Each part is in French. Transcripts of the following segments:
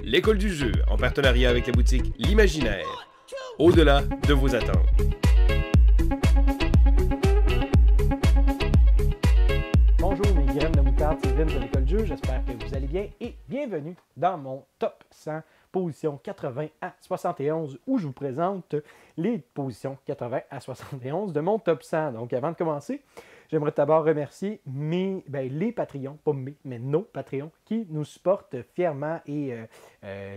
l'école du jeu, en partenariat avec la boutique L'Imaginaire. Au-delà de vos attentes. Bonjour mes graines de moutarde, c'est Vince de l'école du jeu, j'espère que vous allez bien et bienvenue dans mon top 100 position 80 à 71 où je vous présente les positions 80 à 71 de mon top 100. Donc avant de commencer, j'aimerais d'abord remercier les Patreons, pas mes, mais nos Patreons qui nous supportent fièrement et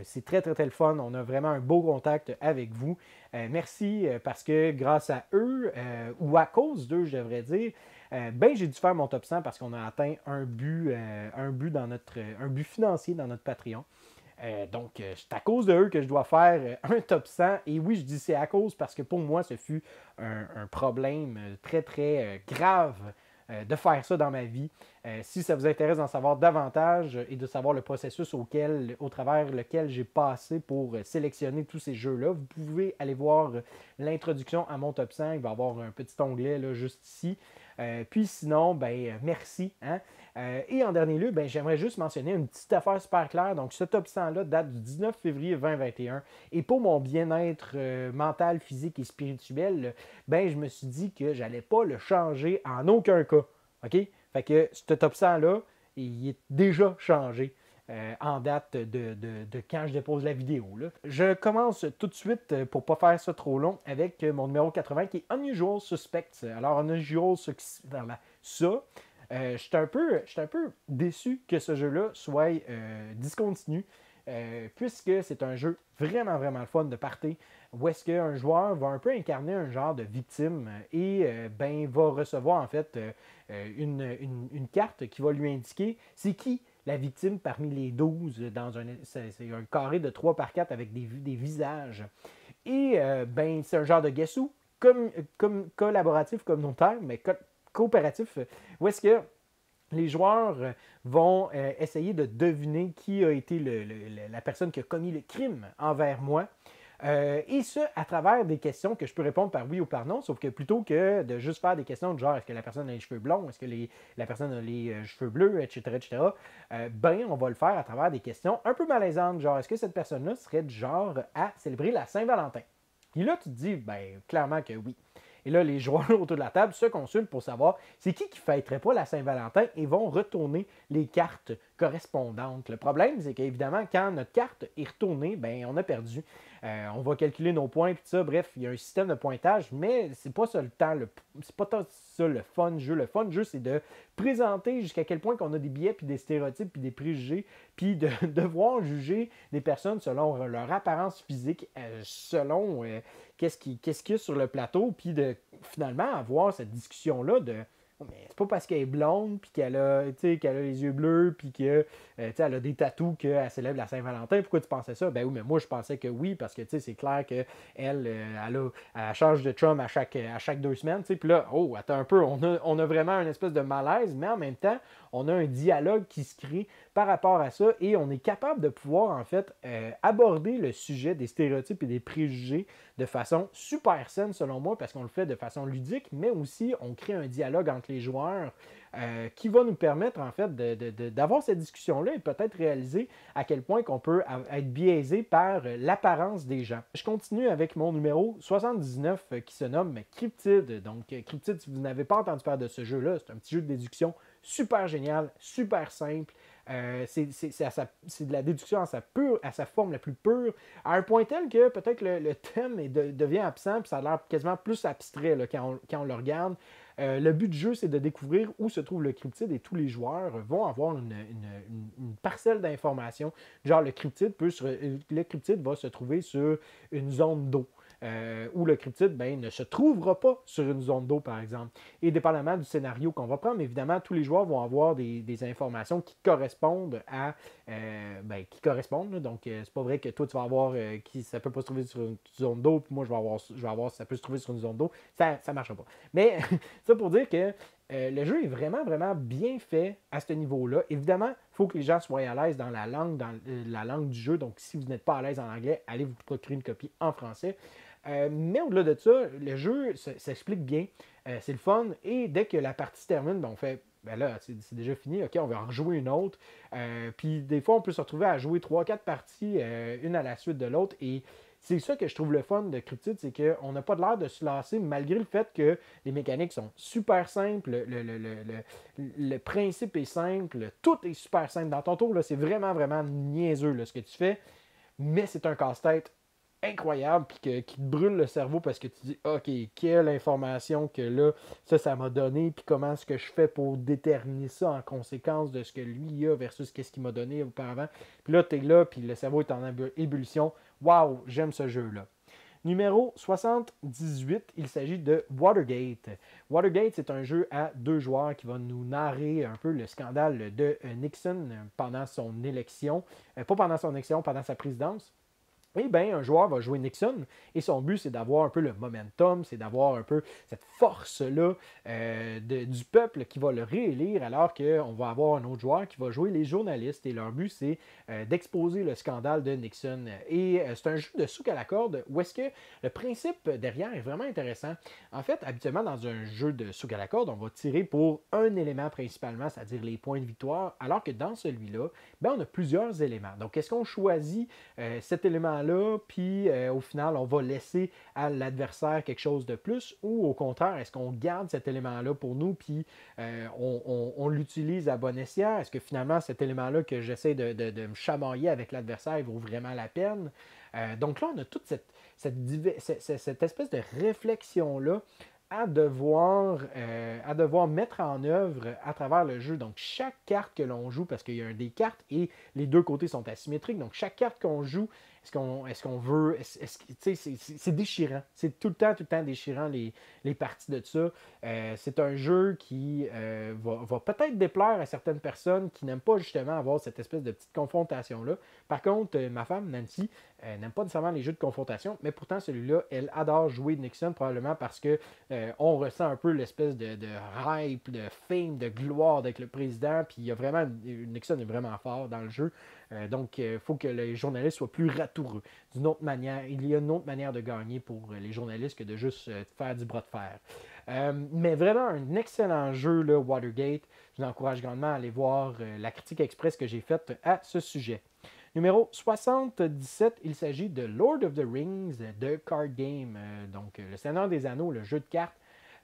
c'est très le fun. On a vraiment un beau contact avec vous. Merci parce que grâce à eux, ou à cause d'eux, je devrais dire, j'ai dû faire mon top 100 parce qu'on a atteint un but financier dans notre Patreon. Donc, c'est à cause de eux que je dois faire un top 100. Et oui, je dis c'est à cause parce que pour moi, ce fut un problème très grave de faire ça dans ma vie. Si ça vous intéresse d'en savoir davantage et de savoir le processus au travers lequel j'ai passé pour sélectionner tous ces jeux-là, vous pouvez aller voir l'introduction à mon top 100. Il va y avoir un petit onglet là, juste ici. Puis sinon, merci. Hein? Et en dernier lieu, j'aimerais juste mentionner une petite affaire super claire. Donc, ce top 100-là date du 19 février 2021. Et pour mon bien-être mental, physique et spirituel, je me suis dit que je n'allais pas le changer en aucun cas. OK? Fait que ce top 100-là, il est déjà changé. En date de quand je dépose la vidéo. Là. Je commence tout de suite, pour ne pas faire ça trop long, avec mon numéro 80 qui est Unusual Suspects. Alors, Unusual Suspects, je suis un peu déçu que ce jeu-là soit discontinu, puisque c'est un jeu vraiment le fun de party, où est-ce qu'un joueur va un peu incarner un genre de victime et va recevoir en fait une carte qui va lui indiquer c'est qui la victime parmi les 12 c'est un carré de 3 par 4 avec des visages. Et c'est un genre de guess who, comme collaboratif communautaire, mais coopératif, où est-ce que les joueurs vont essayer de deviner qui a été la personne qui a commis le crime envers moi. Et ça, à travers des questions que je peux répondre par oui ou par non, sauf que plutôt que de juste faire des questions de genre est-ce que la personne a les cheveux blonds, est-ce que la personne a les cheveux bleus, etc., on va le faire à travers des questions un peu malaisantes, genre est-ce que cette personne-là serait du genre à célébrer la Saint-Valentin? Et là, tu te dis, clairement que oui. Et là, les joueurs autour de la table se consultent pour savoir c'est qui fêterait pas la Saint-Valentin et vont retourner les cartes correspondantes. Le problème, c'est qu'évidemment, quand notre carte est retournée, on a perdu. On va calculer nos points et tout ça. Bref, il y a un système de pointage, mais c'est pas ça c'est pas ça le fun jeu. Le fun jeu, c'est de présenter jusqu'à quel point qu'on a des biais, puis des stéréotypes, puis des préjugés, puis de devoir juger des personnes selon leur apparence physique, selon qu'est-ce qu'il y a sur le plateau, puis de finalement avoir cette discussion-là de mais c'est pas parce qu'elle est blonde, puis qu'elle a les yeux bleus, puis qu'elle a des tatous qu'elle célèbre la Saint-Valentin. Pourquoi tu pensais ça? Ben oui, mais moi, je pensais que oui, parce que c'est clair qu'elle elle change de chum à chaque 2 semaines. Puis là, attends un peu, on a vraiment une espèce de malaise, mais en même temps, on a un dialogue qui se crée par rapport à ça et on est capable de pouvoir, en fait, aborder le sujet des stéréotypes et des préjugés de façon super saine, selon moi, parce qu'on le fait de façon ludique, mais aussi on crée un dialogue entre les joueurs qui va nous permettre, en fait, d'avoir cette discussion-là et peut-être réaliser à quel point qu'on peut être biaisé par l'apparence des gens. Je continue avec mon numéro 79 qui se nomme Cryptid. Donc, Cryptid, si vous n'avez pas entendu parler de ce jeu-là, c'est un petit jeu de déduction super génial, super simple. C'est de la déduction à sa forme la plus pure, à un point tel que peut-être le thème devient absent, puis ça a l'air quasiment plus abstrait là, quand on le regarde. Le but du jeu, c'est de découvrir où se trouve le cryptide et tous les joueurs vont avoir une parcelle d'informations. Genre, le cryptide va se trouver sur une zone d'eau. Où le cryptide ne se trouvera pas sur une zone d'eau, par exemple. Et dépendamment du scénario qu'on va prendre, évidemment, tous les joueurs vont avoir des informations qui correspondent à... là. Donc, c'est pas vrai que toi, tu vas avoir ça peut pas se trouver sur une zone d'eau, puis moi, je vais avoir ça peut se trouver sur une zone d'eau. Ça ne marchera pas. Mais, ça pour dire que le jeu est vraiment bien fait à ce niveau-là. Évidemment, il faut que les gens soient à l'aise dans la langue du jeu. Donc, si vous n'êtes pas à l'aise en anglais, allez vous procurer une copie en français. Mais au-delà de ça, le jeu s'explique bien. C'est le fun. Et dès que la partie se termine, on fait ben là, c'est déjà fini, ok, on va en rejouer une autre. Puis des fois, on peut se retrouver à jouer 3-4 parties, une à la suite de l'autre, et c'est ça que je trouve le fun de Cryptid, c'est qu'on n'a pas l'air de se lasser, malgré le fait que les mécaniques sont super simples, le principe est simple, tout est super simple. Dans ton tour, là, c'est vraiment, vraiment niaiseux là, ce que tu fais, mais c'est un casse-tête incroyable puis qui te brûle le cerveau parce que tu dis OK, quelle information que là, ça m'a donné, puis comment est-ce que je fais pour déterminer ça en conséquence de ce que lui a versus qu'est-ce qu'il m'a donné auparavant. Puis là, tu es là, puis le cerveau est en ébullition. Waouh, j'aime ce jeu-là. Numéro 78, il s'agit de Watergate. Watergate, c'est un jeu à 2 joueurs qui va nous narrer un peu le scandale de Nixon pendant son élection. Pas pendant son élection, pendant sa présidence. Eh bien, un joueur va jouer Nixon et son but, c'est d'avoir un peu le momentum, c'est d'avoir un peu cette force-là du peuple qui va le réélire, alors qu'on va avoir un autre joueur qui va jouer les journalistes et leur but, c'est d'exposer le scandale de Nixon. Et c'est un jeu de souk à la corde où est-ce que le principe derrière est vraiment intéressant. En fait, habituellement, dans un jeu de souk à la corde, on va tirer pour un élément principalement, c'est-à-dire les points de victoire, alors que dans celui-là, ben, on a plusieurs éléments. Donc, est-ce qu'on choisit cet élément-là, puis au final, on va laisser à l'adversaire quelque chose de plus, ou au contraire, est-ce qu'on garde cet élément-là pour nous, puis on l'utilise à bon escient? Est-ce que finalement, cet élément-là que j'essaie de me chamailler avec l'adversaire vaut vraiment la peine? Donc là, on a toute cette espèce de réflexion-là à devoir mettre en œuvre à travers le jeu. Donc, chaque carte que l'on joue, parce qu'il y a des cartes et les deux côtés sont asymétriques, donc chaque carte qu'on joue, est-ce qu'on veut... c'est déchirant. C'est tout le temps déchirant les parties de ça. C'est un jeu qui va peut-être déplaire à certaines personnes qui n'aiment pas justement avoir cette espèce de petite confrontation-là. Par contre, ma femme, Nancy, n'aime pas nécessairement les jeux de confrontation, mais pourtant, celui-là, elle adore jouer Nixon, probablement parce que on ressent un peu l'espèce de hype, de fame, de gloire avec le président, puis il y a vraiment... Nixon est vraiment fort dans le jeu. Donc, il faut que les journalistes soient plus ratoureux. D'une autre manière, il y a une autre manière de gagner pour les journalistes que de juste faire du bras de fer. Mais vraiment un excellent jeu, là, Watergate. Je vous encourage grandement à aller voir la critique express que j'ai faite à ce sujet. Numéro 77, il s'agit de Lord of the Rings de Card Game. Donc, le Seigneur des Anneaux, le jeu de cartes.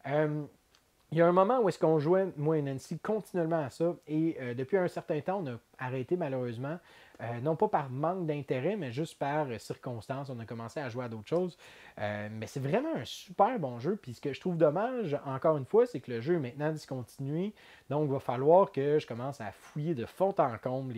Il y a un moment où est-ce qu'on jouait, moi et Nancy, continuellement à ça. Et depuis un certain temps, on a arrêté malheureusement. Non pas par manque d'intérêt, mais juste par circonstance. On a commencé à jouer à d'autres choses. Mais c'est vraiment un super bon jeu. Puis ce que je trouve dommage, encore une fois, c'est que le jeu est maintenant discontinué. Donc, il va falloir que je commence à fouiller de fond en comble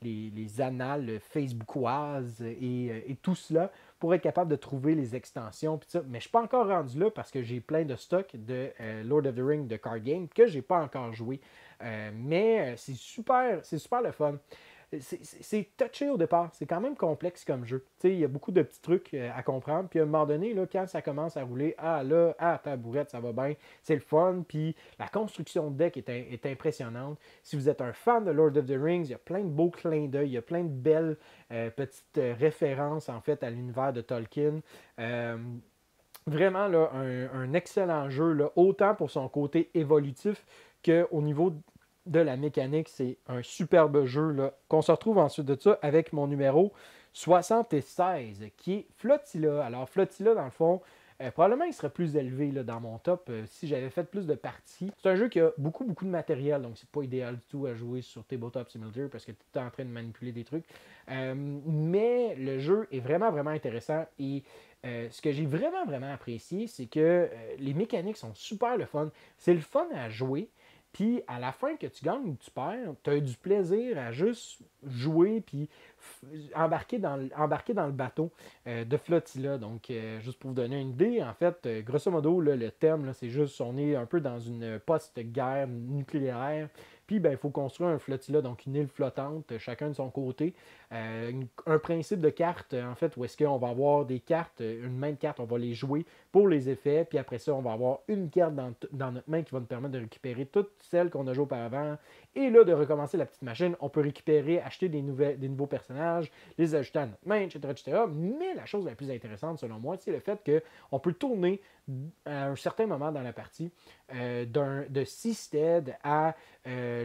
les annales facebookoises et tout cela pour être capable de trouver les extensions. Pis ça. Mais je ne suis pas encore rendu là parce que j'ai plein de stocks de Lord of the Rings de Card Game que je n'ai pas encore joué. Mais c'est super le fun. C'est touché au départ. C'est quand même complexe comme jeu. Il y a beaucoup de petits trucs à comprendre. Puis à un moment donné, là, quand ça commence à rouler, tabourette, ça va bien. C'est le fun. Puis la construction de deck est impressionnante. Si vous êtes un fan de Lord of the Rings, il y a plein de beaux clins d'œil. Il y a plein de belles petites références en fait à l'univers de Tolkien. Vraiment là, un excellent jeu, là, autant pour son côté évolutif qu'au niveau de la mécanique. C'est un superbe jeu là, qu'on se retrouve ensuite de ça avec mon numéro 76 qui est Flotilla. Alors Flotilla, dans le fond, probablement il serait plus élevé là, dans mon top si j'avais fait plus de parties. C'est un jeu qui a beaucoup de matériel, donc c'est pas idéal du tout à jouer sur Tabletop Simulator parce que tu es en train de manipuler des trucs. Mais le jeu est vraiment intéressant et ce que j'ai vraiment apprécié, c'est que les mécaniques sont super le fun. C'est le fun à jouer. Puis à la fin que tu gagnes ou tu perds, tu as du plaisir à juste jouer puis embarquer dans le bateau de Flotilla. Donc, juste pour vous donner une idée, en fait, grosso modo, là, le thème, là, c'est juste on est un peu dans une post-guerre nucléaire. Puis, ben, il faut construire un flotilla, donc une île flottante, chacun de son côté. Un principe de carte, en fait, où est-ce qu'on va avoir des cartes, une main de cartes, on va les jouer pour les effets. Puis après ça, on va avoir une carte dans notre main qui va nous permettre de récupérer toutes celles qu'on a jouées auparavant Et là, de recommencer la petite machine, on peut récupérer, acheter des nouveaux personnages, les ajouter à notre main, etc., etc. Mais la chose la plus intéressante, selon moi, c'est le fait qu'on peut tourner à un certain moment dans la partie de Seastead à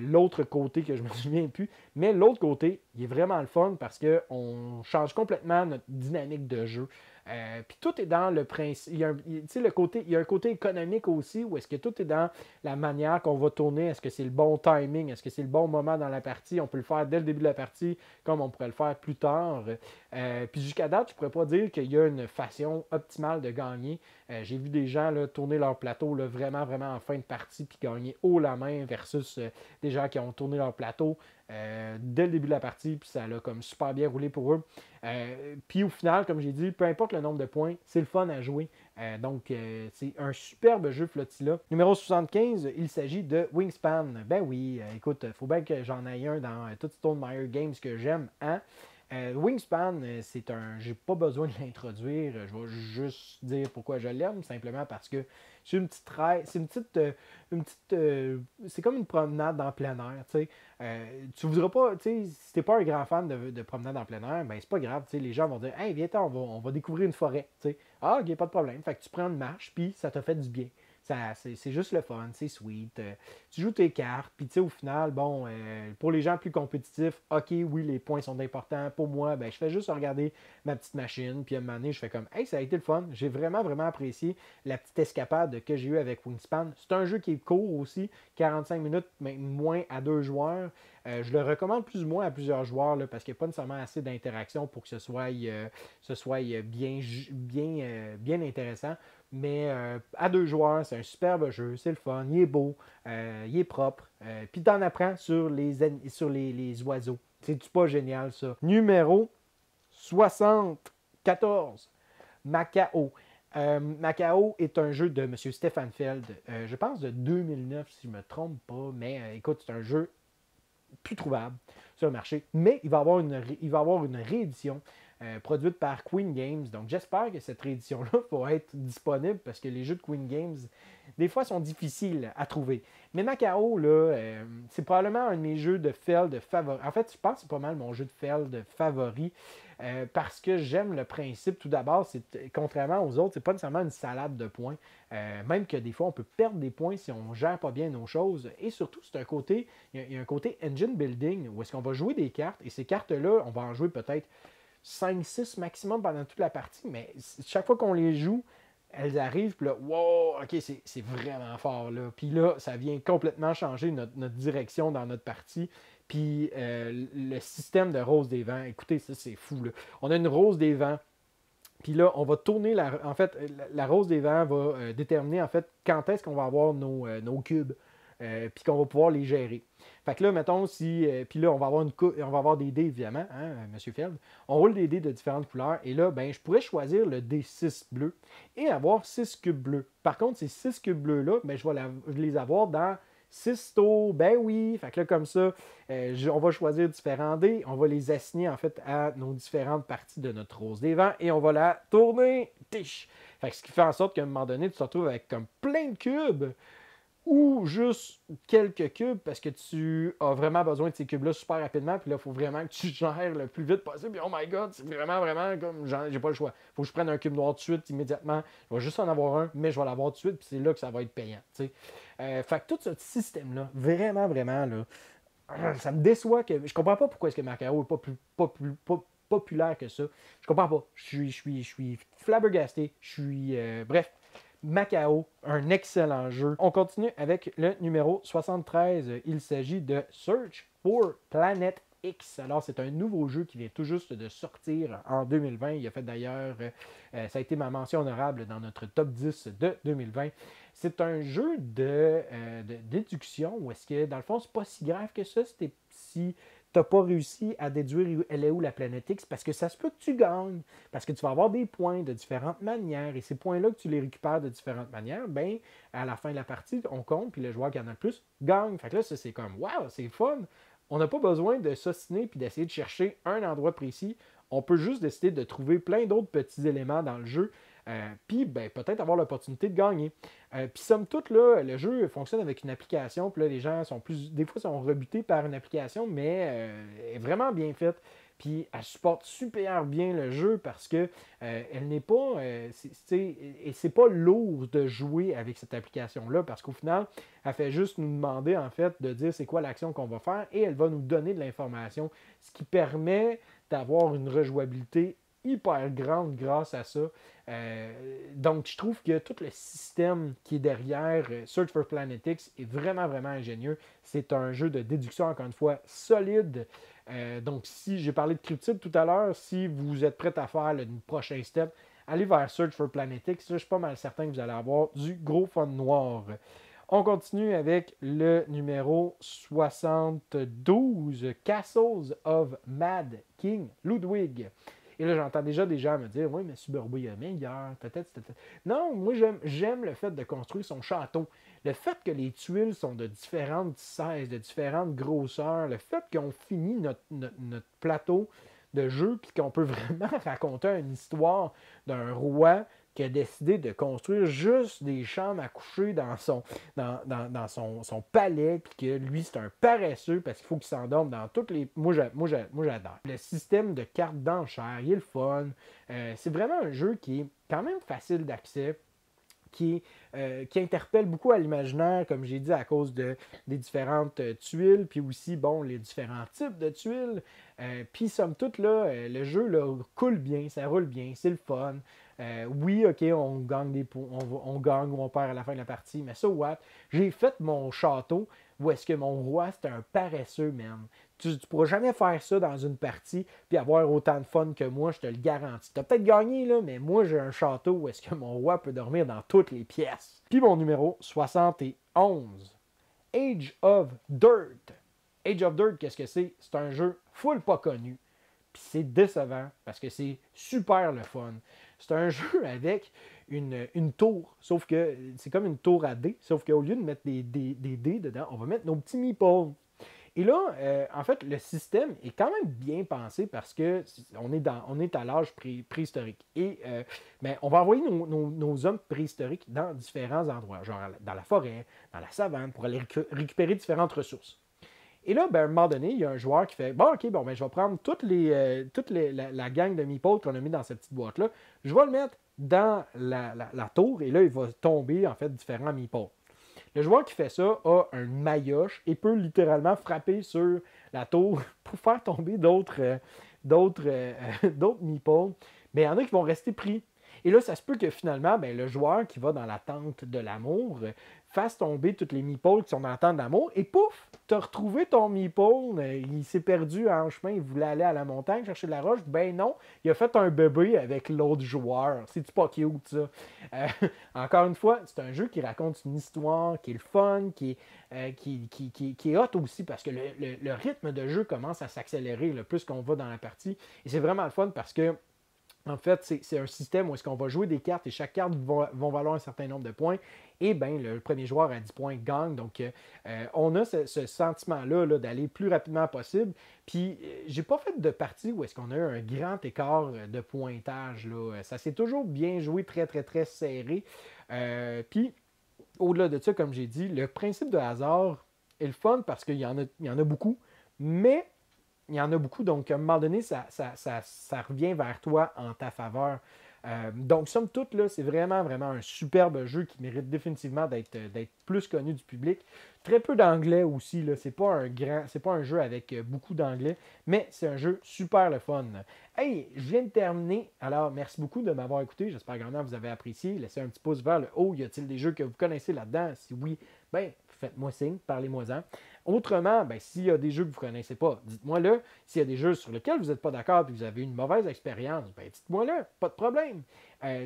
l'autre côté, que je ne me souviens plus. Mais l'autre côté, il est vraiment le fun parce qu'on change complètement notre dynamique de jeu. Puis tout est dans le principe. Il y a un côté économique aussi, où est-ce que tout est dans la manière qu'on va tourner. Est-ce que c'est le bon timing? Est-ce que c'est le bon moment dans la partie? On peut le faire dès le début de la partie, comme on pourrait le faire plus tard. Puis jusqu'à date, je ne pourrais pas dire qu'il y a une façon optimale de gagner. J'ai vu des gens là, tourner leur plateau là, vraiment, vraiment en fin de partie, puis gagner haut la main versus des gens qui ont tourné leur plateau dès le début de la partie, puis ça a comme super bien roulé pour eux. Puis au final, comme j'ai dit, peu importe le nombre de points, c'est le fun à jouer. Donc, c'est un superbe jeu Flotilla. Numéro 75, il s'agit de Wingspan. Ben oui, écoute, il faut bien que j'en aille un dans tout Stonemaier Games que j'aime. Hein? Wingspan, c'est un. J'ai pas besoin de l'introduire. Je vais juste dire pourquoi je l'aime, simplement parce que c'est une petite raille. C'est c'est comme une promenade en plein air. Tu voudras pas. Si t'es pas un grand fan de promenade en plein air, ben c'est pas grave. Les gens vont dire hey, viens, on va découvrir une forêt. Ah, ok, pas de problème. Fait que tu prends une marche, puis ça te fait du bien. C'est juste le fun, c'est sweet. Tu joues tes cartes, puis au final, bon, pour les gens plus compétitifs, ok, oui, les points sont importants. Pour moi, ben, je fais juste regarder ma petite machine, puis à un moment donné, je fais comme, hey, ça a été le fun. J'ai vraiment, vraiment apprécié la petite escapade que j'ai eue avec Wingspan. C'est un jeu qui est court aussi, 45 minutes, mais moins à 2 joueurs. Je le recommande plus ou moins à plusieurs joueurs là, parce qu'il n'y a pas nécessairement assez d'interaction pour que ce soit bien intéressant. Mais à 2 joueurs, c'est un superbe jeu, c'est le fun, il est beau, il est propre. Puis tu en apprends sur les oiseaux. C'est-tu pas génial ça? Numéro 74, Macao. Macao est un jeu de M. Stefan Feld, je pense de 2009 si je ne me trompe pas, mais écoute, c'est un jeu plus trouvable sur le marché, mais il va avoir une réédition produite par Queen Games. Donc, j'espère que cette réédition-là va être disponible parce que les jeux de Queen Games, des fois, sont difficiles à trouver. Mais Macao, là, c'est probablement un de mes jeux de Feld favoris. En fait, je pense que c'est pas mal mon jeu de Feld favori parce que j'aime le principe. Tout d'abord, contrairement aux autres, c'est pas nécessairement une salade de points. Même que des fois, on peut perdre des points si on ne gère pas bien nos choses. Et surtout, il y a un côté engine building où est-ce qu'on va jouer des cartes. Et ces cartes-là, on va en jouer peut-être 5-6 maximum pendant toute la partie, mais chaque fois qu'on les joue, elles arrivent, puis là, wow, ok, c'est vraiment fort, là. Puis là, ça vient complètement changer notre direction dans notre partie. Puis le système de rose des vents, écoutez, ça, c'est fou, là. On a une rose des vents, puis là, on va tourner, la rose des vents va déterminer, en fait, quand est-ce qu'on va avoir nos cubes, puis qu'on va pouvoir les gérer. Fait que là, mettons, puis là, on va avoir des dés, évidemment, hein, M. Feld. On roule des dés de différentes couleurs. Et là, ben, je pourrais choisir le dé 6 bleu et avoir 6 cubes bleus. Par contre, ces 6 cubes bleus-là, ben, je vais les avoir dans 6 tours. Ben oui. Fait que là, comme ça, on va choisir différents dés. On va les assigner, en fait, à nos différentes parties de notre rose des vents. Et on va la tourner. Tiche. Fait que ce qui fait en sorte qu'à un moment donné, tu te retrouves avec comme plein de cubes. Ou juste quelques cubes parce que tu as vraiment besoin de ces cubes-là super rapidement. Puis là, il faut vraiment que tu gères le plus vite possible. Puis, oh my god, c'est vraiment, vraiment comme j'ai pas le choix. Il faut que je prenne un cube noir tout de suite, immédiatement. Je vais juste en avoir un, mais je vais l'avoir tout de suite. Puis c'est là que ça va être payant. Fait que tout ce système-là, vraiment, vraiment, là, ça me déçoit que. Je comprends pas pourquoi est-ce que Macao n'est pas plus populaire que ça. Je comprends pas. Je suis flabbergasté. Bref. Macao, un excellent jeu. On continue avec le numéro 73. Il s'agit de Search for Planet X. Alors, c'est un nouveau jeu qui vient tout juste de sortir en 2020. Il a fait d'ailleurs, ça a été ma mention honorable dans notre top 10 de 2020. C'est un jeu de déduction où est-ce que, dans le fond, c'est pas si grave que ça. Si tu n'as pas réussi à déduire elle est où la planète X, parce que ça se peut que tu gagnes, parce que tu vas avoir des points de différentes manières, et ces points-là que tu les récupères de différentes manières, ben à la fin de la partie, on compte, puis le joueur qui en a le plus gagne. Fait que là, ça, c'est comme, wow, c'est fun! On n'a pas besoin de s'ostiner puis d'essayer de chercher un endroit précis. On peut juste décider de trouver plein d'autres petits éléments dans le jeu Puis ben, peut-être avoir l'opportunité de gagner. Puis somme toute, là, le jeu fonctionne avec une application, puis là, les gens sont des fois sont rebutés par une application, mais elle est vraiment bien faite. Puis elle supporte super bien le jeu parce que elle n'est pas. Et c'est pas lourd de jouer avec cette application-là parce qu'au final, elle fait juste nous demander en fait de dire c'est quoi l'action qu'on va faire et elle va nous donner de l'information, ce qui permet d'avoir une rejouabilité hyper grande grâce à ça. Donc, je trouve que tout le système qui est derrière Search for Planet X est vraiment, vraiment ingénieux. C'est un jeu de déduction, encore une fois, solide. Donc, si j'ai parlé de Cryptid tout à l'heure, si vous êtes prêt à faire le prochain step, allez vers Search for Planet X. Là, je suis pas mal certain que vous allez avoir du gros fun noir. On continue avec le numéro 72, Castles of Mad King Ludwig. Et là, j'entends déjà des gens me dire « Oui, mais Suburbia est meilleur, peut-être. » Non, moi, j'aime le fait de construire son château. Le fait que les tuiles sont de différentes sizes, de différentes grosseurs, le fait qu'on finit notre plateau de jeu puis qu'on peut vraiment raconter une histoire d'un roi qui a décidé de construire juste des chambres à coucher dans son palais, puis que lui, c'est un paresseux parce qu'il faut qu'il s'endorme dans toutes les... Moi, j'adore. Le système de cartes d'enchères, il est le fun. C'est vraiment un jeu qui est quand même facile d'accès, qui interpelle beaucoup à l'imaginaire, comme j'ai dit, à cause des différentes tuiles, puis aussi, bon, les différents types de tuiles. Puis, somme toute, là, le jeu là, coule bien, ça roule bien, c'est le fun. Oui, OK, on gagne des points, on gagne ou on perd à la fin de la partie, mais so what? J'ai fait mon château où est-ce que mon roi, c'était un paresseux, man. Tu ne pourras jamais faire ça dans une partie puis avoir autant de fun que moi, je te le garantis. Tu as peut-être gagné, là, mais moi, j'ai un château où est-ce que mon roi peut dormir dans toutes les pièces. Puis mon numéro 71, Age of Dirt. Age of Dirt, qu'est-ce que c'est? C'est un jeu full pas connu. Puis c'est décevant parce que c'est super le fun. C'est un jeu avec une tour, sauf que c'est comme une tour à dés, sauf qu'au lieu de mettre des dés dedans, on va mettre nos petits meeples. Et là, en fait, le système est quand même bien pensé parce que on est à l'âge préhistorique. Et ben, on va envoyer nos hommes préhistoriques dans différents endroits, genre dans la forêt, dans la savane, pour aller récupérer différentes ressources. Et là, ben, à un moment donné, il y a un joueur qui fait « Bon, OK, bon, ben, je vais prendre toute la gang de meeples qu'on a mis dans cette petite boîte-là. Je vais le mettre dans la tour et là, il va tomber, en fait, différents meeples. » Le joueur qui fait ça a un maillotche et peut littéralement frapper sur la tour pour faire tomber d'autres meeples. Mais il y en a qui vont rester pris. Et là, ça se peut que finalement, ben, le joueur qui va dans la tente de l'amour fasse tomber toutes les meeples qui sont dans la tente d'amour et pouf, tu as retrouvé ton meeple. Il s'est perdu en chemin, il voulait aller à la montagne chercher de la roche. Ben non, il a fait un bébé avec l'autre joueur. C'est-tu pas cute, ça? Encore une fois, c'est un jeu qui raconte une histoire, qui est le fun, qui est hot aussi parce que le rythme de jeu commence à s'accélérer le plus qu'on va dans la partie. Et c'est vraiment le fun parce que en fait, c'est un système où est-ce qu'on va jouer des cartes et chaque carte va valoir un certain nombre de points. Et bien, le premier joueur à 10 points gagne. Donc, on a ce sentiment-là là, d'aller plus rapidement possible. Puis, j'ai pas fait de partie où est-ce qu'on a eu un grand écart de pointage. Là. Ça s'est toujours bien joué, très, très, très serré. Puis, au-delà de ça, comme j'ai dit, le principe de hasard est le fun parce qu'il y en a beaucoup. Mais il y en a beaucoup, donc à un moment donné, ça revient vers toi en ta faveur. Donc, somme toute, là, c'est vraiment, vraiment un superbe jeu qui mérite définitivement d'être plus connu du public. Très peu d'anglais aussi, là. C'est pas un jeu avec beaucoup d'anglais, mais c'est un jeu super le fun. Hey, je viens de terminer. Alors, merci beaucoup de m'avoir écouté. J'espère que vous avez apprécié. Laissez un petit pouce vers le haut. Y a-t-il des jeux que vous connaissez là-dedans? Si oui, ben faites-moi signe, parlez-moi-en. Autrement, ben, s'il y a des jeux que vous ne connaissez pas, dites-moi-le. S'il y a des jeux sur lesquels vous n'êtes pas d'accord et que vous avez une mauvaise expérience, ben, dites-moi-le, pas de problème.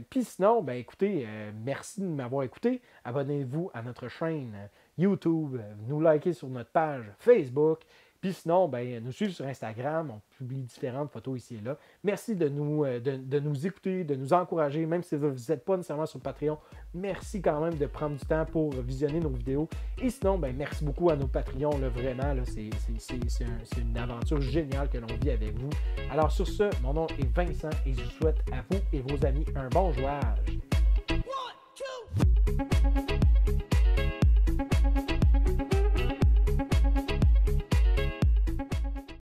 Puis sinon, ben, écoutez, merci de m'avoir écouté. Abonnez-vous à notre chaîne YouTube, nous likez sur notre page Facebook. Puis sinon, ben, nous suivre sur Instagram, on publie différentes photos ici et là. Merci de nous écouter, de nous encourager, même si vous n'êtes pas nécessairement sur Patreon. Merci quand même de prendre du temps pour visionner nos vidéos. Et sinon, ben, merci beaucoup à nos Patreons, là, vraiment, là, c'est une aventure géniale que l'on vit avec vous. Alors sur ce, mon nom est Vincent et je vous souhaite à vous et vos amis un bon jouage.